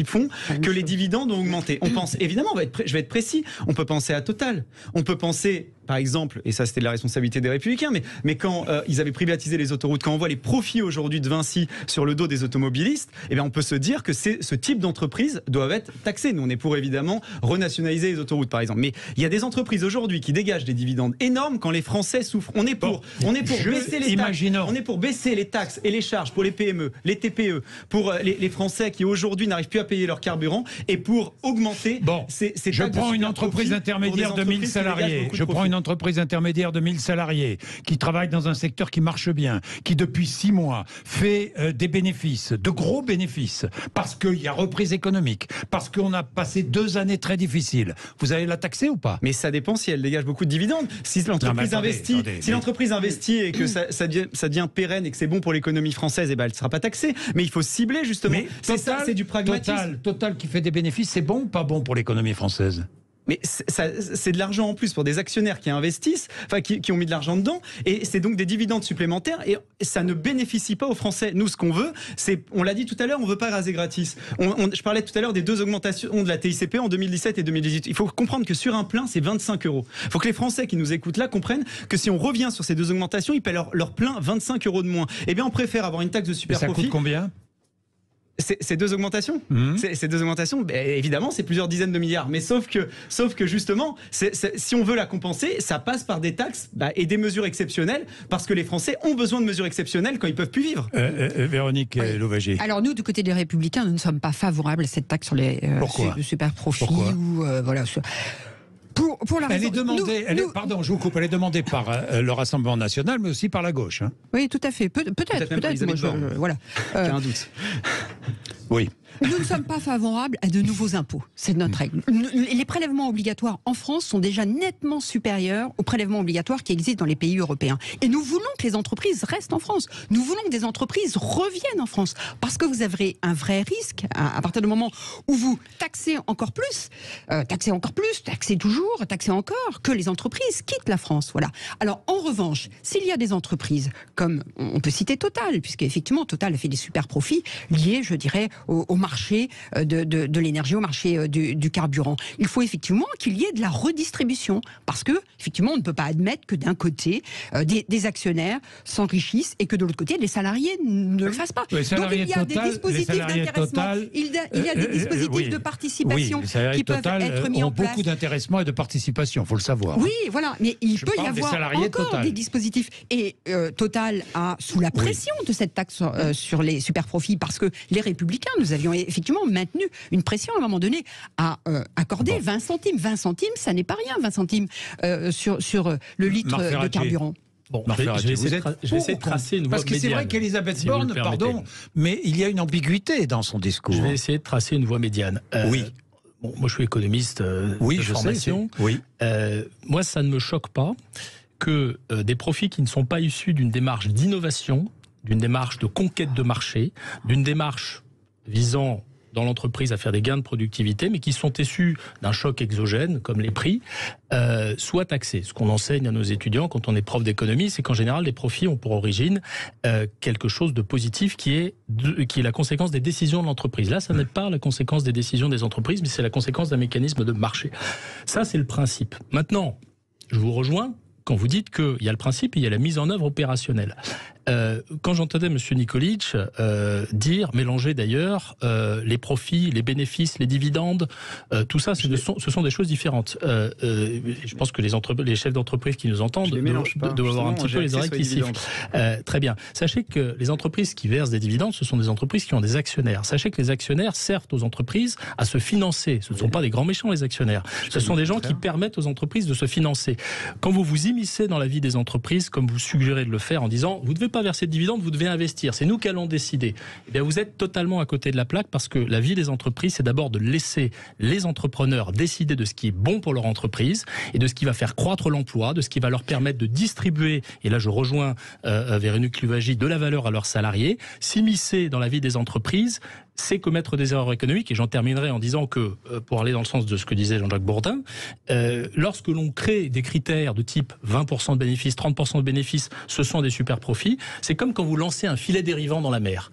font que les dividendes ont augmenté. On pense, évidemment, je vais être précis, on peut penser à Total, on peut penser, par exemple, et ça c'était de la responsabilité des Républicains, mais quand ils avaient privatisé les autoroutes, quand on voit les profits aujourd'hui de Vinci sur le dos des automobilistes, eh bien on peut se dire que ce type d'entreprises doivent être taxées. Nous on est pour évidemment renationaliser les autoroutes par exemple, mais il y a des entreprises aujourd'hui qui dégagent des dividendes énormes quand les Français souffrent. On est pour baisser les taxes, on est pour baisser les taxes et les charges pour les PME, les TPE, pour les Français qui aujourd'hui n'arrivent plus à payer leur carburant, et pour augmenter ces taxes. Je prends une entreprise intermédiaire de 1000 salariés. Je prends une entreprise intermédiaire de 1000 salariés qui travaille dans un secteur qui marche bien, qui depuis 6 mois fait des bénéfices, de gros bénéfices, parce qu'il y a reprise économique, parce qu'on a passé 2 années très difficiles. Vous allez la taxer ou pas? Mais ça dépend si elle dégage beaucoup de dividendes. Si l'entreprise investit et que ça devient pérenne et que c'est bon pour l'économie française, elle ne sera pas taxée. Mais il faut cibler justement. Mais c'est du pragmatisme. Total qui fait des bénéfices, c'est bon ou pas bon pour l'économie française? Mais c'est de l'argent en plus pour des actionnaires qui investissent, enfin qui ont mis de l'argent dedans, et c'est donc des dividendes supplémentaires, et ça ne bénéficie pas aux Français. Nous, ce qu'on veut, c'est, on l'a dit tout à l'heure, on veut pas raser gratis. Je parlais tout à l'heure des 2 augmentations de la TICPE en 2017 et 2018. Il faut comprendre que sur un plein, c'est 25 €. Il faut que les Français qui nous écoutent là comprennent que si on revient sur ces 2 augmentations, ils paient leur plein 25 € de moins. Eh bien, on préfère avoir une taxe de super profit. Ça coûte combien? Ces 2 augmentations, ces 2 augmentations, évidemment, c'est plusieurs dizaines de milliards. Mais sauf que justement, si on veut la compenser, ça passe par des taxes et des mesures exceptionnelles, parce que les Français ont besoin de mesures exceptionnelles quand ils peuvent plus vivre. Véronique Louwagie. Alors nous, du côté des Républicains, nous ne sommes pas favorables à cette taxe sur les super profits. Voilà. Pour la elle raison, est demandée, pardon, je vous coupe, elle est demandée par le Rassemblement national, mais aussi par la gauche. Hein. Oui, tout à fait. Peut-être. Voilà. J'ai un doute. Oui. Nous ne sommes pas favorables à de nouveaux impôts. C'est notre règle. Les prélèvements obligatoires en France sont déjà nettement supérieurs aux prélèvements obligatoires qui existent dans les pays européens. Et nous voulons que les entreprises restent en France. Nous voulons que des entreprises reviennent en France. Parce que vous avez un vrai risque à partir du moment où vous taxez encore plus, taxez toujours, taxer encore, que les entreprises quittent la France. Voilà. Alors, en revanche, s'il y a des entreprises, comme on peut citer Total, puisqu'effectivement, Total a fait des super profits liés, je dirais, au marché de l'énergie, au marché du carburant. Il faut effectivement qu'il y ait de la redistribution, parce que, effectivement, on ne peut pas admettre que d'un côté, des actionnaires s'enrichissent et que de l'autre côté, les salariés ne le fassent pas. Donc, il y a des dispositifs d'intéressement, il y a des dispositifs de participation qui peuvent être mis en place. Beaucoup d'intéressement et de participation, il faut le savoir. Oui, voilà, mais il peut y avoir encore des dispositifs. Et Total a, sous la pression de cette taxe sur les super-profits, parce que les Républicains, nous avions effectivement maintenu une pression à un moment donné à accorder 20 centimes. 20 centimes, ça n'est pas rien, 20 centimes sur le litre de carburant. Bon, je vais essayer de tracer une voie médiane. Parce que c'est vrai qu'Elisabeth Borne, pardon, mais il y a une ambiguïté dans son discours. Je vais essayer de tracer une voie médiane. Oui. Bon, moi, je suis économiste de formation. Oui. Moi, ça ne me choque pas que des profits qui ne sont pas issus d'une démarche d'innovation, d'une démarche de conquête de marché, d'une démarche visant dans l'entreprise à faire des gains de productivité, mais qui sont issus d'un choc exogène, comme les prix, soient taxés. Ce qu'on enseigne à nos étudiants quand on est prof d'économie, c'est qu'en général, les profits ont pour origine quelque chose de positif qui est la conséquence des décisions de l'entreprise. Là, ça n'est pas la conséquence des décisions des entreprises, mais c'est la conséquence d'un mécanisme de marché. Ça, c'est le principe. Maintenant, je vous rejoins quand vous dites qu'il y a le principe et il y a la mise en œuvre opérationnelle. Quand j'entendais M. Nikolic mélanger d'ailleurs les profits, les bénéfices, les dividendes, tout ça, ce sont des choses différentes. Je pense que les chefs d'entreprise qui nous entendent doivent avoir un petit peu les oreilles qui sifflent. Très bien. Sachez que les entreprises qui versent des dividendes, ce sont des entreprises qui ont des actionnaires. Sachez que les actionnaires servent aux entreprises à se financer. Ce ne sont pas des grands méchants, les actionnaires. Ce sont des gens qui permettent aux entreprises de se financer. Quand vous vous immiscez dans la vie des entreprises, comme vous suggérez de le faire en disant « vous ne devez pas verser de dividendes, vous devez investir, c'est nous qui allons décider », eh bien vous êtes totalement à côté de la plaque, parce que la vie des entreprises, c'est d'abord de laisser les entrepreneurs décider de ce qui est bon pour leur entreprise et de ce qui va faire croître l'emploi, de ce qui va leur permettre de distribuer, et là je rejoins Véronique Louwagie, de la valeur à leurs salariés. S'immiscer dans la vie des entreprises, c'est commettre des erreurs économiques. Et j'en terminerai en disant que, pour aller dans le sens de ce que disait Jean-Jacques Bourdin, lorsque l'on crée des critères de type 20% de bénéfices, 30% de bénéfices, ce sont des super profits, c'est comme quand vous lancez un filet dérivant dans la mer.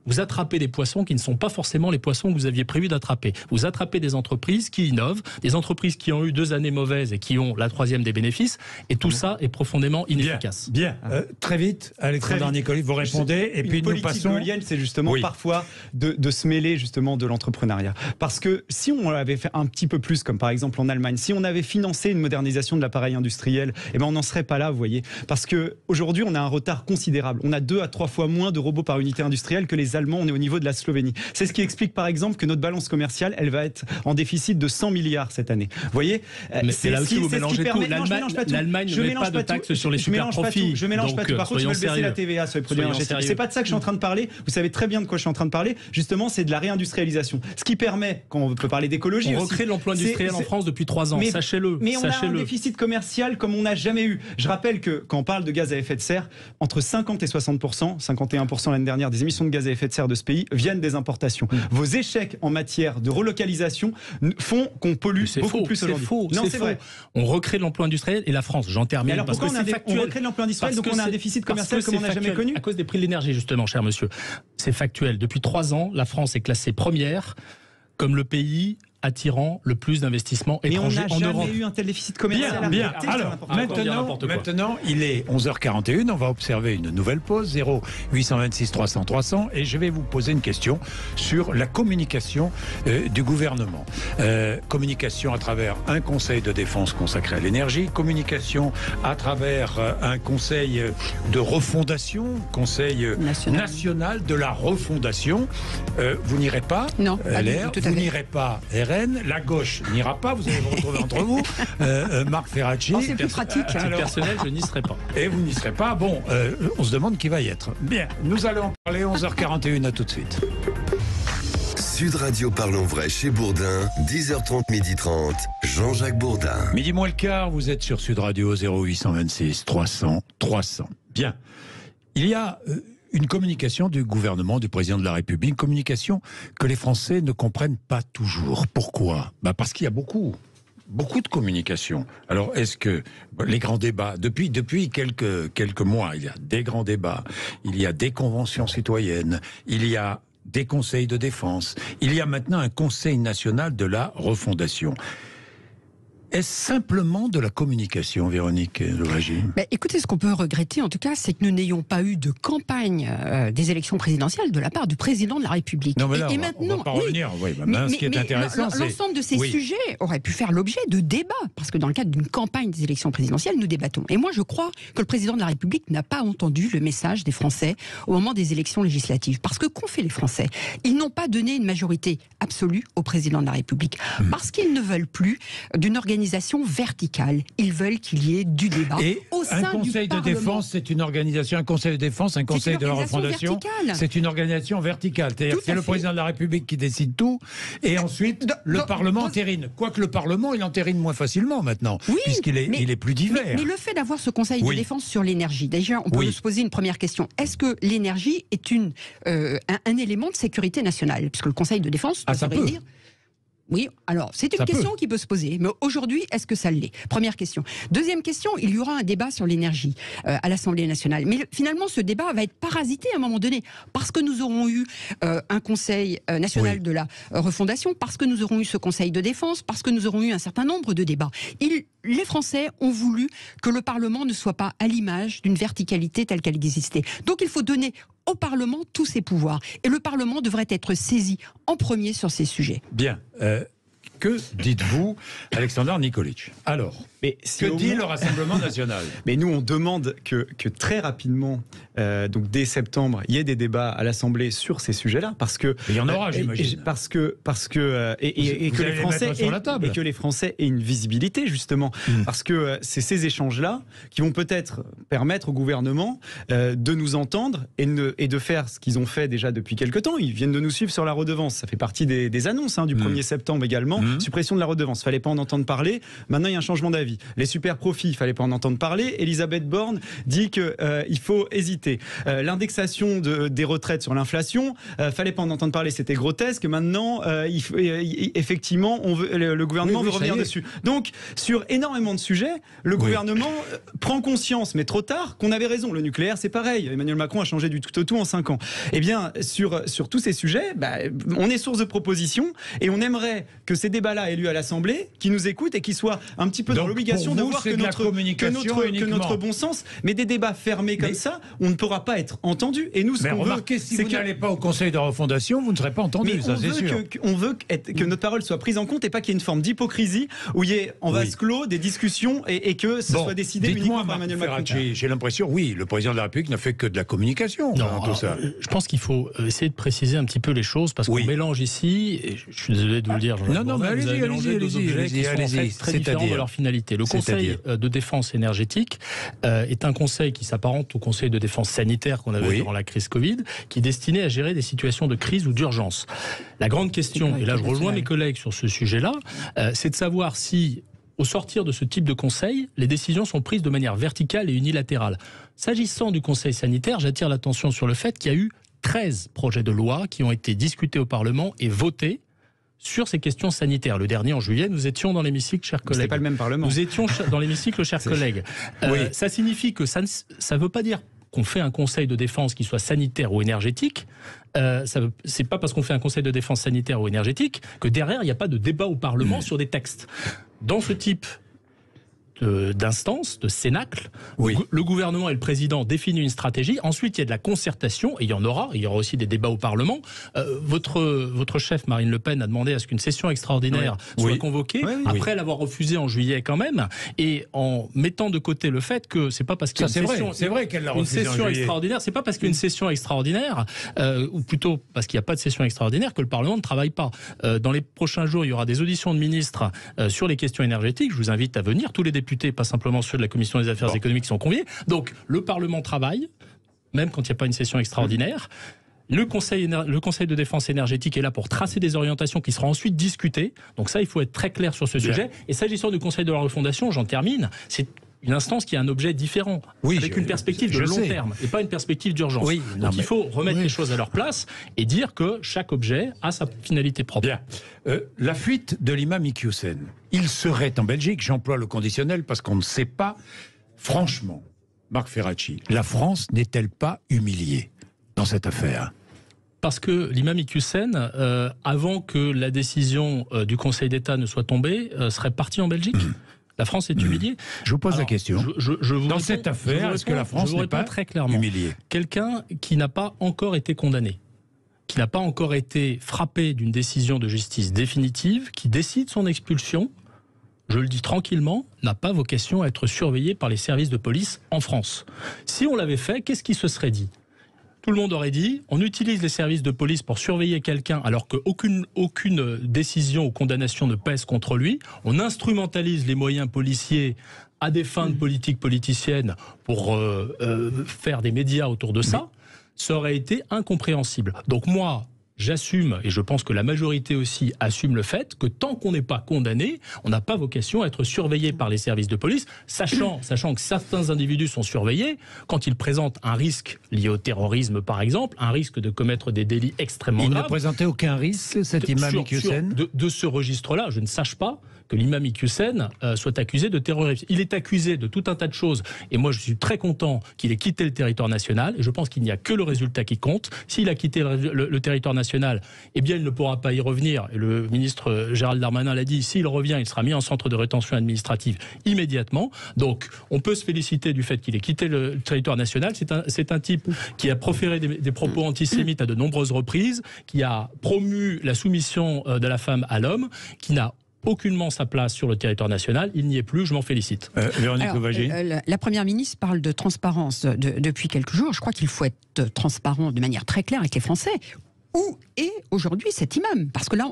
Vous attrapez des poissons qui ne sont pas forcément les poissons que vous aviez prévu d'attraper. Vous attrapez des entreprises qui innovent, des entreprises qui ont eu 2 années mauvaises et qui ont la 3e des bénéfices, et tout ça est profondément inefficace. Bien. Très vite, Alexandre Nikolic, vous répondez, et puis nous passons... Politique c'est justement parfois de se mêler justement de l'entrepreneuriat. Parce que si on avait fait un petit peu plus, comme par exemple en Allemagne, si on avait financé une modernisation de l'appareil industriel, eh ben on n'en serait pas là, vous voyez. Parce qu'aujourd'hui, on a un retard considérable. On a 2 à 3 fois moins de robots par unité industrielle que les Allemands, on est au niveau de la Slovénie. C'est ce qui explique par exemple que notre balance commerciale, elle va être en déficit de 100 milliards cette année. Vous voyez, c'est là aussi vous mélangez tout. L'Allemagne ne met pas de taxes sur les super profits. Je mélange pas tout. Par contre, ils veulent baisser la TVA sur les produits énergétiques. C'est pas de ça que je suis en train de parler. Vous savez très bien de quoi je suis en train de parler. Justement, c'est de la réindustrialisation. Ce qui permet, quand on peut parler d'écologie, on recrée l'emploi industriel en France depuis 3 ans. Sachez-le. Mais on a un déficit commercial comme on n'a jamais eu. Je rappelle que quand on parle de gaz à effet de serre, entre 50 et 60%, 51% l'année dernière des émissions de gaz à effet de serre de ce pays viennent des importations. Vos échecs en matière de relocalisation font qu'on pollue beaucoup plus aujourd'hui. Non, c'est vrai. On recrée de l'emploi industriel et la France, j'en termine. Alors parce que c'est factuel. On recrée de l'emploi industriel, donc on a un déficit commercial comme on n'a jamais connu. À cause des prix de l'énergie, justement, cher monsieur. C'est factuel. Depuis 3 ans, la France est classée première comme le pays attirant le plus d'investissements étrangers en Europe. Mais on n'a jamais eu un tel déficit commercial. Bien. Alors, maintenant, il est 11h41, on va observer une nouvelle pause, 0826 300 300, et je vais vous poser une question sur la communication du gouvernement. Communication à travers un conseil de défense consacré à l'énergie, communication à travers un conseil de refondation, conseil national de la refondation. Vous n'irez pas, non, LR, vous n'irez pas, la gauche n'ira pas, vous allez vous retrouver entre vous, Marc Ferracci. C'est plus pratique. À titre personnel, je n'y serai pas. Et vous n'y serez pas. Bon, on se demande qui va y être. Bien, nous allons en parler, 11h41, à tout de suite. Sud Radio Parlons Vrai chez Bourdin, 10h30, 12h30, Jean-Jacques Bourdin. Midi moins le quart, vous êtes sur Sud Radio, 0826 300 300. Bien, il y a... une communication du gouvernement, du président de la République, une communication que les Français ne comprennent pas toujours. Pourquoi ? Parce qu'il y a beaucoup beaucoup de communication. Alors, est-ce que les grands débats, depuis quelques mois, il y a des grands débats, il y a des conventions citoyennes, il y a des conseils de défense, il y a maintenant un conseil national de la refondation. Est-ce simplement de la communication, Véronique Louwagie ? Écoutez, ce qu'on peut regretter, en tout cas, c'est que nous n'ayons pas eu de campagne des élections présidentielles de la part du président de la République. Non, mais là, maintenant, on va pas revenir. Oui, ce qui est intéressant, c'est... L'ensemble de ces sujets auraient pu faire l'objet de débats, parce que dans le cadre d'une campagne des élections présidentielles, nous débattons. Et moi, je crois que le président de la République n'a pas entendu le message des Français au moment des élections législatives. Parce que qu'ont fait les Français ? Ils n'ont pas donné une majorité absolue au président de la République. Parce qu'ils ne veulent plus d'une organisation verticale. Ils veulent qu'il y ait du débat au sein du Parlement. Un conseil de défense, c'est une organisation. Un conseil de défense, un conseil de la refondation, c'est une organisation verticale. C'est-à-dire que c'est le président de la République qui décide tout, et ensuite le Parlement entérine. Quoique le Parlement, il entérine moins facilement maintenant, puisqu'il est plus divers. Mais le fait d'avoir ce conseil de défense sur l'énergie, déjà, on peut se poser une première question. Est-ce que l'énergie est un élément de sécurité nationale ? Puisque le conseil de défense devrait dire... Oui, alors c'est une question qui peut se poser. Mais aujourd'hui, est-ce que ça l'est ? Première question. Deuxième question, il y aura un débat sur l'énergie à l'Assemblée nationale. Mais finalement, ce débat va être parasité à un moment donné. Parce que nous aurons eu un Conseil national de la refondation, parce que nous aurons eu ce Conseil de défense, parce que nous aurons eu un certain nombre de débats. Les Français ont voulu que le Parlement ne soit pas à l'image d'une verticalité telle qu'elle existait. Donc il faut donner au Parlement tous ses pouvoirs. Et le Parlement devrait être saisi en premier sur ces sujets. Bien. Que dites-vous, Alexander Nikolic ? Alors, que dit le Rassemblement national ? Mais nous, on demande que très rapidement, donc dès septembre, il y ait des débats à l'Assemblée sur ces sujets-là, parce que il y en aura, j'imagine. Parce que les Français aient une visibilité justement, parce que c'est ces échanges-là qui vont peut-être permettre au gouvernement de nous entendre et de faire ce qu'ils ont fait déjà depuis quelque temps. Ils viennent de nous suivre sur la redevance. Ça fait partie des annonces du 1er septembre également. Suppression de la redevance, fallait pas en entendre parler. Maintenant, il y a un changement d'avis. Les super profits, fallait pas en entendre parler. Elisabeth Borne dit que il faut hésiter. L'indexation des retraites sur l'inflation, fallait pas en entendre parler. C'était grotesque. Maintenant, effectivement, le gouvernement veut revenir dessus. Donc, sur énormément de sujets, le gouvernement prend conscience, mais trop tard, qu'on avait raison. Le nucléaire, c'est pareil. Emmanuel Macron a changé du tout au tout en 5 ans. Eh bien, sur tous ces sujets, on est source de propositions et on aimerait que ces débats-là aient lieu à l'Assemblée, qui nous écoutent et qui soient un petit peu dans l'obligation de voir que notre bon sens, mais des débats fermés comme ça, on ne pourra pas être entendu. Et nous, ce qu'on veut, si vous n'allez pas au Conseil de refondation, vous ne serez pas entendu, ça c'est sûr. On veut que notre parole soit prise en compte et pas qu'il y ait une forme d'hypocrisie où il y ait en vase clos des discussions et que ça soit décidé uniquement par Emmanuel Macron. J'ai l'impression, le président de la République n'a fait que de la communication. Non, tout ça. Je pense qu'il faut essayer de préciser un petit peu les choses parce qu'on mélange ici, et je suis désolé de vous le dire, non, mais allez-y, très différents de leur finalité. Le Conseil de défense énergétique est un conseil qui s'apparente au Conseil de défense sanitaire qu'on avait durant la crise Covid, qui est destiné à gérer des situations de crise ou d'urgence. La grande question, et là je rejoins mes collègues sur ce sujet-là, c'est de savoir si, au sortir de ce type de conseil, les décisions sont prises de manière verticale et unilatérale. S'agissant du Conseil sanitaire, j'attire l'attention sur le fait qu'il y a eu 13 projets de loi qui ont été discutés au Parlement et votés sur ces questions sanitaires. Le dernier en juillet, nous étions dans l'hémicycle, chers collègues. C'était pas le même Parlement. Nous étions dans l'hémicycle, chers collègues. Ça signifie que ça ne veut pas dire qu'on fait un conseil de défense qui soit sanitaire ou énergétique. C'est pas parce qu'on fait un conseil de défense sanitaire ou énergétique que derrière, il n'y a pas de débat au Parlement sur des textes. Dans ce type d'instance, de cénacle, le gouvernement et le président définissent une stratégie. Ensuite, il y a de la concertation, et il y aura aussi des débats au Parlement. Votre chef, Marine Le Pen, a demandé à ce qu'une session extraordinaire soit convoquée, après l'avoir refusée en juillet quand même, et en mettant de côté le fait que c'est pas parce qu'il y a une session extraordinaire, c'est pas parce qu'il y a une session extraordinaire, ou plutôt parce qu'il n'y a pas de session extraordinaire, que le Parlement ne travaille pas. Dans les prochains jours, il y aura des auditions de ministres sur les questions énergétiques. Je vous invite à venir, tous les députés, pas simplement ceux de la Commission des affaires économiques sont conviés. Donc le Parlement travaille, même quand il n'y a pas une session extraordinaire. Le Conseil de défense énergétique est là pour tracer des orientations qui seront ensuite discutées. Donc ça, il faut être très clair sur ce sujet. Et s'agissant du Conseil de la refondation, j'en termine, c'est une instance qui a un objet différent, avec une perspective de long terme et pas une perspective d'urgence. Donc il faut remettre les choses à leur place et dire que chaque objet a sa finalité propre. Bien. La fuite de l'imam Iqiyoussen. il serait en Belgique, j'emploie le conditionnel parce qu'on ne sait pas, franchement, Marc Ferracci, la France n'est-elle pas humiliée dans cette affaire ? Parce que l'imam Iqiyoussen, avant que la décision du Conseil d'État ne soit tombée, serait parti en Belgique. La France est humiliée. Je vous pose la question. Dans cette affaire, est-ce que la France n'est pas très clairement humiliée ? Quelqu'un qui n'a pas encore été condamné, qui n'a pas encore été frappé d'une décision de justice définitive, qui décide son expulsion, je le dis tranquillement, n'a pas vocation à être surveillé par les services de police en France. Si on l'avait fait, qu'est-ce qui se serait dit ? Tout le monde aurait dit, on utilise les services de police pour surveiller quelqu'un alors qu'aucune décision ou condamnation ne pèse contre lui. On instrumentalise les moyens policiers à des fins de politique politicienne pour faire des médias autour de ça. Ça aurait été incompréhensible. Donc moi, j'assume, et je pense que la majorité aussi assume le fait que tant qu'on n'est pas condamné, on n'a pas vocation à être surveillé par les services de police, sachant que certains individus sont surveillés quand ils présentent un risque lié au terrorisme, par exemple, un risque de commettre des délits extrêmement graves. Il ne présentait aucun risque, cet imam Iqiyoussen ? De ce registre-là, je ne sache pas que l'imam Iqiyoussen soit accusé de terrorisme. Il est accusé de tout un tas de choses, et moi je suis très content qu'il ait quitté le territoire national, et je pense qu'il n'y a que le résultat qui compte. S'il a quitté le territoire national, eh bien il ne pourra pas y revenir, et le ministre Gérald Darmanin l'a dit, s'il revient, il sera mis en centre de rétention administrative immédiatement. Donc on peut se féliciter du fait qu'il ait quitté le territoire national. C'est un type qui a proféré des propos antisémites à de nombreuses reprises, qui a promu la soumission de la femme à l'homme, qui n'a aucunement sa place sur le territoire national. Il n'y est plus, je m'en félicite. Véronique Louwagie. La Première ministre parle de transparence depuis quelques jours. Je crois qu'il faut être transparent de manière très claire avec les Français. Où est aujourd'hui cet imam? Parce que là,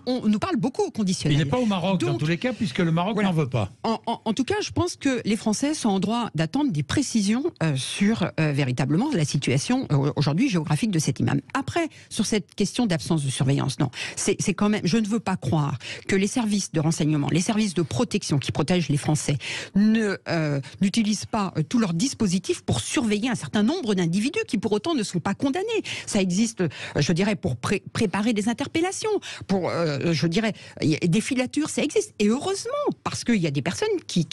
on nous parle beaucoup au conditionnel. Il n'est pas au Maroc, dans tous les cas, puisque le Maroc n'en veut pas. En tout cas, je pense que les Français sont en droit d'attendre des précisions sur véritablement la situation aujourd'hui géographique de cet imam. Après, sur cette question d'absence de surveillance, non. C'est quand même, je ne veux pas croire que les services de renseignement, les services de protection qui protègent les Français n'utilisent pas tous leurs dispositifs pour surveiller un certain nombre d'individus qui pour autant ne sont pas condamnés. Ça existe, je dirais, pour préparer des interpellations, pour, je dirais, des filatures, ça existe. Et heureusement, parce qu'il y a des personnes qui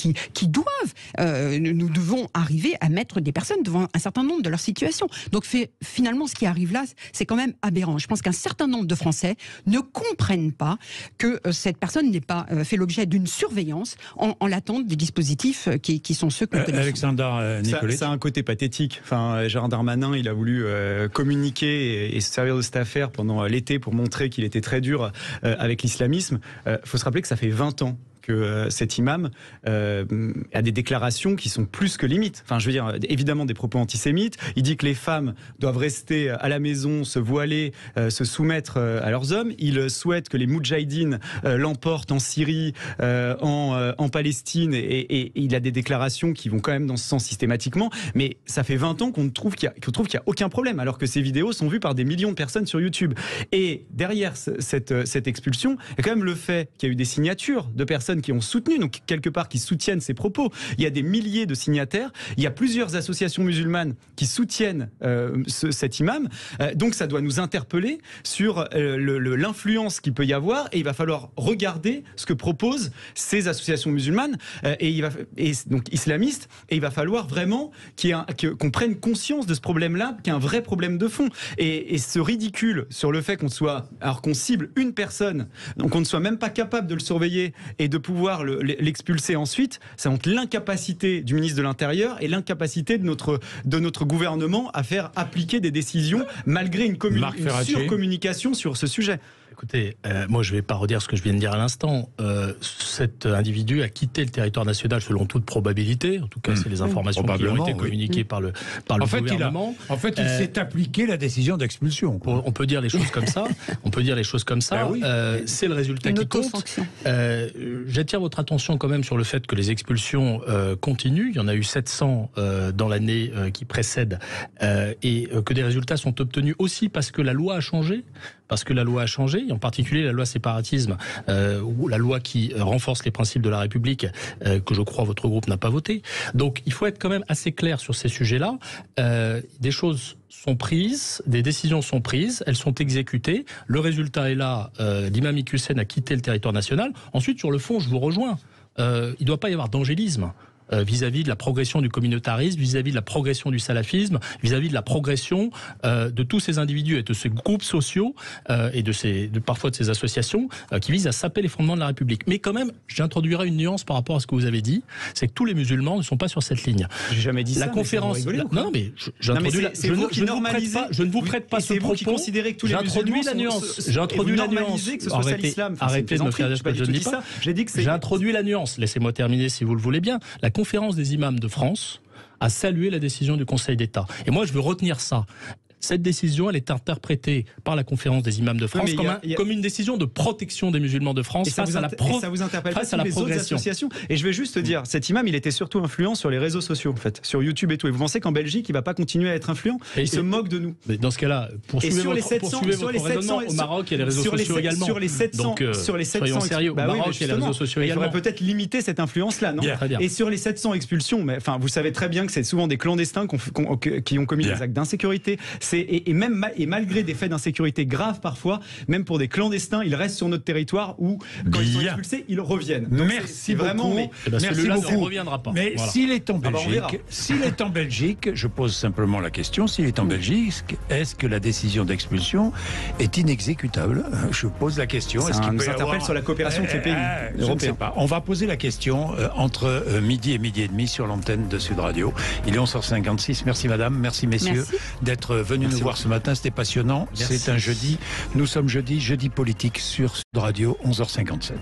doivent, nous devons arriver à mettre des personnes devant un certain nombre de leurs situations. Donc finalement, ce qui arrive là, c'est quand même aberrant. Je pense qu'un certain nombre de Français ne comprennent pas que cette personne n'ait pas fait l'objet d'une surveillance en l'attente des dispositifs qui sont ceux que nous connaissons. Alexandre Nicolet. Ça a un côté pathétique. Enfin, Gérald Darmanin, il a voulu communiquer et se servir de cette affaire pendant l'été pour montrer qu'il était très dur avec l'islamisme. Il faut se rappeler que ça fait 20 ans que cet imam a des déclarations qui sont plus que limites. Enfin, je veux dire, évidemment des propos antisémites. Il dit que les femmes doivent rester à la maison, se voiler, se soumettre à leurs hommes. Il souhaite que les moudjahidines l'emportent en Syrie, en Palestine, et il a des déclarations qui vont quand même dans ce sens systématiquement. Mais ça fait 20 ans qu'on trouve qu'il n'y a aucun problème, alors que ces vidéos sont vues par des millions de personnes sur YouTube. Et derrière cette expulsion, il y a quand même le fait qu'il y a eu des signatures de personnes qui ont soutenu, donc quelque part qui soutiennent ces propos. Il y a des milliers de signataires, il y a plusieurs associations musulmanes qui soutiennent cet imam, donc ça doit nous interpeller sur l'influence qu'il peut y avoir, et il va falloir regarder ce que proposent ces associations musulmanes et donc islamistes, et il va falloir vraiment qu'on prenne conscience de ce problème-là, qu'il y a un vrai problème de fond. Et ce ridicule sur le fait qu'on cible une personne, donc on ne soit même pas capable de le surveiller et de pouvoir l'expulser ensuite, ça montre l'incapacité du ministre de l'Intérieur et l'incapacité de notre gouvernement à faire appliquer des décisions malgré une surcommunication sur ce sujet. Écoutez, moi je ne vais pas redire ce que je viens de dire à l'instant. Cet individu a quitté le territoire national selon toute probabilité. En tout cas, c'est les informations qui ont été communiquées par le gouvernement. En fait, il s'est appliqué la décision d'expulsion. On peut dire les choses comme ça. C'est le résultat qui compte. J'attire votre attention quand même sur le fait que les expulsions continuent. Il y en a eu 700 dans l'année qui précède, et que des résultats sont obtenus aussi parce que la loi a changé. Conseil, en particulier la loi séparatisme, ou la loi qui renforce les principes de la République, que je crois votre groupe n'a pas voté. Donc il faut être quand même assez clair sur ces sujets-là. Des choses sont prises, des décisions sont prises, elles sont exécutées. Le résultat est là, l'imam Iqiyoussen a quitté le territoire national. Ensuite, sur le fond, je vous rejoins. Il ne doit pas y avoir d'angélisme vis-à-vis de la progression du communautarisme, vis-à-vis de la progression du salafisme, vis-à-vis de la progression de tous ces individus et de ces groupes sociaux et parfois de ces associations qui visent à saper les fondements de la République. Mais quand même, j'introduirai une nuance par rapport à ce que vous avez dit, c'est que tous les musulmans ne sont pas sur cette ligne. J'ai jamais dit la ça. conférence. Non, mais j'introduis la. Je ne vous prête pas ce propos. Qui considérez que tous les j'introduis la nuance. J'introduis la nuance. Que ce soit ça l'islam. Arrêtez de me faire dire que je ne dis pas. J'introduis la nuance. Laissez-moi terminer si vous le voulez bien. La conférence des imams de France a salué la décision du Conseil d'État. Et moi, je veux retenir ça. Cette décision, elle est interprétée par la conférence des imams de France comme une décision de protection des musulmans de France face à la progression. Ça vous interpelle pas sur les autres associations. Et je vais juste te dire, cet imam, il était surtout influent sur les réseaux sociaux, en fait, sur YouTube et tout. Et vous pensez qu'en Belgique, il va pas continuer à être influent? Il se moque de nous. Mais dans ce cas-là, poursuivez votre raisonnement. Au Maroc, il y a les réseaux sociaux également. Sur les 700, soyons sérieux. Au Maroc, il y a les réseaux sociaux également. Il faudrait peut-être limiter cette influence-là, non? Et sur les 700 expulsions, vous savez très bien que c'est souvent des clandestins qui ont commis des actes d'insécurité. Et malgré des faits d'insécurité graves parfois, même pour des clandestins, ils restent sur notre territoire où, quand ils sont expulsés, ils reviennent. Donc merci beaucoup. Celui-là ne reviendra pas. Mais s'il est en Belgique, je pose simplement la question, s'il est en Belgique, est-ce que la décision d'expulsion est inexécutable? Je pose la question. Ça nous interpelle sur la coopération avec les pays européens. Je ne sais pas. On va poser la question entre midi et midi et demi sur l'antenne de Sud Radio. Il est 11h56. Merci madame, merci messieurs d'être venus nous voir ce matin. C'était passionnant. C'est un jeudi. Nous sommes jeudi politique sur Sud Radio, 11h57.